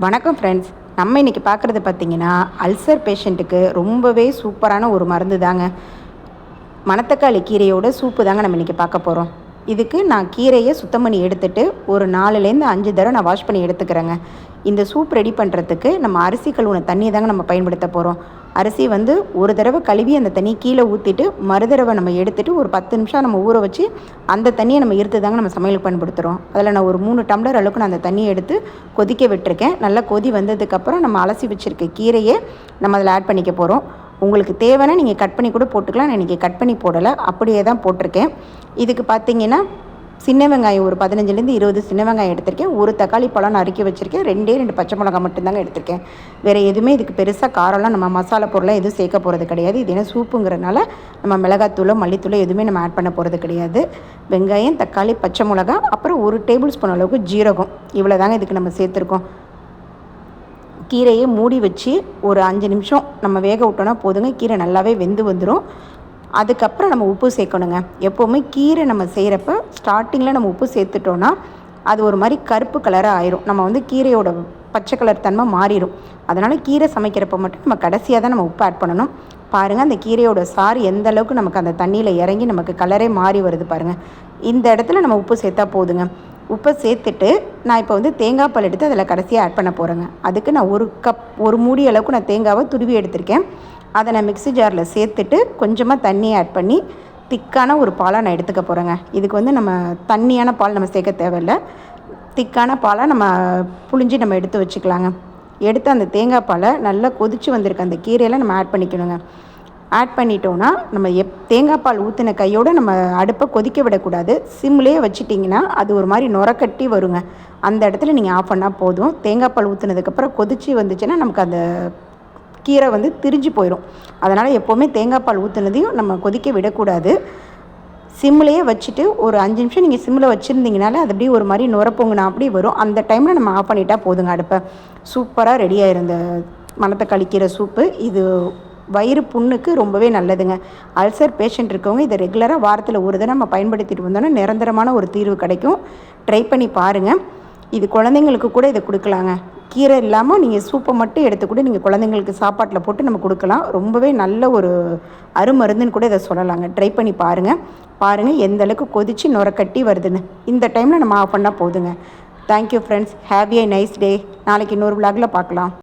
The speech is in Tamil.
வணக்கம் ஃப்ரெண்ட்ஸ். நம்ம இன்றைக்கி பார்க்குறது பார்த்திங்கன்னா அல்சர் பேஷண்ட்டுக்கு ரொம்பவே சூப்பரான ஒரு மருந்து தாங்க. மணத்தக்காளி கீரையோட சூப்பு தாங்க நம்ம இன்றைக்கி பார்க்க போகிறோம். இதுக்கு நான் கீரையை சுத்தம் பண்ணி எடுத்துகிட்டு ஒரு 4லேருந்து 5 தடவை நான் வாஷ் பண்ணி எடுத்துக்கிறேங்க. இந்த சூப் ரெடி பண்ணுறதுக்கு நம்ம அரிசி கழுவுன தண்ணி தாங்க நம்ம பயன்படுத்த போகிறோம். அரிசி ஒரு தடவை கழுவி அந்த தண்ணி கீழே ஊற்றிட்டு மறுதடவை நம்ம எடுத்துகிட்டு ஒரு 10 நிமிஷம் நம்ம ஊற வச்சு அந்த தண்ணியை நம்ம எடுத்து தாங்க நம்ம சமையலுக்கு பயன்படுத்துகிறோம். அதில் நான் ஒரு 3 டம்ளர் அளவுக்கு நான் அந்த தண்ணியை எடுத்து கொதிக்க விட்டுருக்கேன். நல்லா கொதி வந்ததுக்கப்புறம் நம்ம அலசி வச்சுருக்க கீரையை நம்ம அதில் ஆட் பண்ணிக்க போகிறோம். உங்களுக்கு தேவைன்னா நீங்கள் கட் பண்ணி கூட போட்டுக்கலாம். நான் இன்றைக்கி கட் பண்ணி போடலை, அப்படியே தான் போட்டிருக்கேன். இதுக்கு பார்த்திங்கன்னா சின்ன வெங்காயம் ஒரு 15லேருந்து 20 சின்ன வெங்காயம் எடுத்திருக்கேன். ஒரு தக்காளி பழம் நறுக்கி வச்சுருக்கேன். 2 பச்சை மிளகாய் மட்டும்தாங்க எடுத்திருக்கேன். வேறு எதுவுமே இதுக்கு பெருசாக காரம்லாம் நம்ம மசாலா பொருளாக எதுவும் சேர்க்க போகிறது கிடையாது. இது என்ன சூப்புங்கிறதுனால நம்ம மிளகாத்தூளோ மல்லித்தூளோ எதுவுமே நம்ம ஆட் பண்ண போகிறது கிடையாது. வெங்காயம், தக்காளி, பச்சை மிளகாய், அப்புறம் 1 டேபிள் ஸ்பூன் அளவுக்கு ஜீரகம், இவ்வளோ தாங்க இதுக்கு நம்ம சேர்த்துருக்கோம். கீரையை மூடி வச்சு ஒரு 5 நிமிஷம் நம்ம வேக விட்டோன்னா போதுங்க. கீரை நல்லாவே வெந்து வந்துடும். அதுக்கப்புறம் நம்ம உப்பு சேர்க்கணுங்க. எப்போவுமே கீரை நம்ம செய்கிறப்ப ஸ்டார்டிங்கில் நம்ம உப்பு சேர்த்துட்டோன்னா அது ஒரு மாதிரி கருப்பு கலராக ஆயிரும். நம்ம கீரையோட பச்சை கலர் தன்மை மாறிடும். அதனால் கீரை சமைக்கிறப்ப மட்டும் நம்ம கடைசியாக தான் நம்ம உப்பு ஆட் பண்ணணும். பாருங்கள், அந்த கீரையோட சாறு எந்த அளவுக்கு நமக்கு அந்த தண்ணியில் இறங்கி நமக்கு கலரே மாறி வருது பாருங்கள். இந்த இடத்துல நம்ம உப்பு சேர்த்தா போதுங்க. உப்பை சேர்த்துட்டு நான் இப்போ தேங்காய் பால் எடுத்து அதில் கடைசியாக ஆட் பண்ண போகிறேங்க. அதுக்கு நான் ஒரு மூடி அளவுக்கு நான் தேங்காவை துருவி எடுத்திருக்கேன். அதை நான் மிக்ஸி ஜாரில் சேர்த்துட்டு கொஞ்சமாக தண்ணியை ஆட் பண்ணி திக்கான ஒரு பாலாக நான் எடுத்துக்க போகிறேங்க. இதுக்கு நம்ம தண்ணியான பால் நம்ம சேர்க்க தேவையில்லை. திக்கான பாலாக நம்ம புழிஞ்சி நம்ம எடுத்து வச்சுக்கலாங்க. எடுத்து அந்த தேங்காய் பாலை நல்லா கொதித்து வந்திருக்க அந்த கீரையில் நம்ம ஆட் பண்ணிக்கணுங்க. ஆட் பண்ணிட்டோன்னா நம்ம தேங்காய் பால் ஊற்றின கையோடு நம்ம அடுப்பை கொதிக்க விடக்கூடாது. சிம்லேயே வச்சிட்டிங்கன்னா அது ஒரு மாதிரி நுரக்கட்டி வருங்க. அந்த இடத்துல நீங்கள் ஆஃப் பண்ணால் போதும். தேங்காய் பால் ஊற்றினதுக்கப்புறம் கொதித்து வந்துச்சுன்னா நமக்கு அந்த கீரை திரிஞ்சு போயிடும். அதனால் எப்போவுமே தேங்காய் பால் ஊற்றுனதையும் நம்ம கொதிக்க விடக்கூடாது. சிம்லேயே வச்சுட்டு ஒரு 5 நிமிஷம் நீங்கள் சிம்மில் வச்சுருந்தீங்கனால அது அப்படியே ஒரு மாதிரி நுரப்பொங்குனா அப்படி வரும். அந்த டைமில் நம்ம ஆஃப் பண்ணிட்டா போதுங்க அடுப்பை. சூப்பராக ரெடி ஆயிரும் இந்த மணத்தக்காளி கீரை சூப்பு. இது வயிறு புண்ணுக்கு ரொம்பவே நல்லதுங்க. அல்சர் பேஷண்ட் இருக்கவங்க இதை ரெகுலராக வாரத்தில் ஒரு தடவை நம்ம பயன்படுத்திட்டு வந்தோன்னா நிரந்தரமான ஒரு தீர்வு கிடைக்கும். ட்ரை பண்ணி பாருங்கள். இது குழந்தைங்களுக்கு கூட இதை கொடுக்கலாங்க. கீரை இல்லாமல் நீங்கள் சூப்பை மட்டும் எடுத்து கூட நீங்கள் குழந்தைங்களுக்கு சாப்பாட்டில் போட்டு நம்ம கொடுக்கலாம். ரொம்பவே நல்ல ஒரு அருமருந்துன்னு கூட இதை சொல்லலாங்க. ட்ரை பண்ணி பாருங்கள் எந்த அளவுக்கு கொதித்து நுரக்கட்டி வருதுன்னு. இந்த டைமில் நம்ம ஆஃப் பண்ணால் போதுங்க. Thank you friends. Have a nice day. நாளைக்கு இன்னொரு விலாகில் பார்க்கலாம்.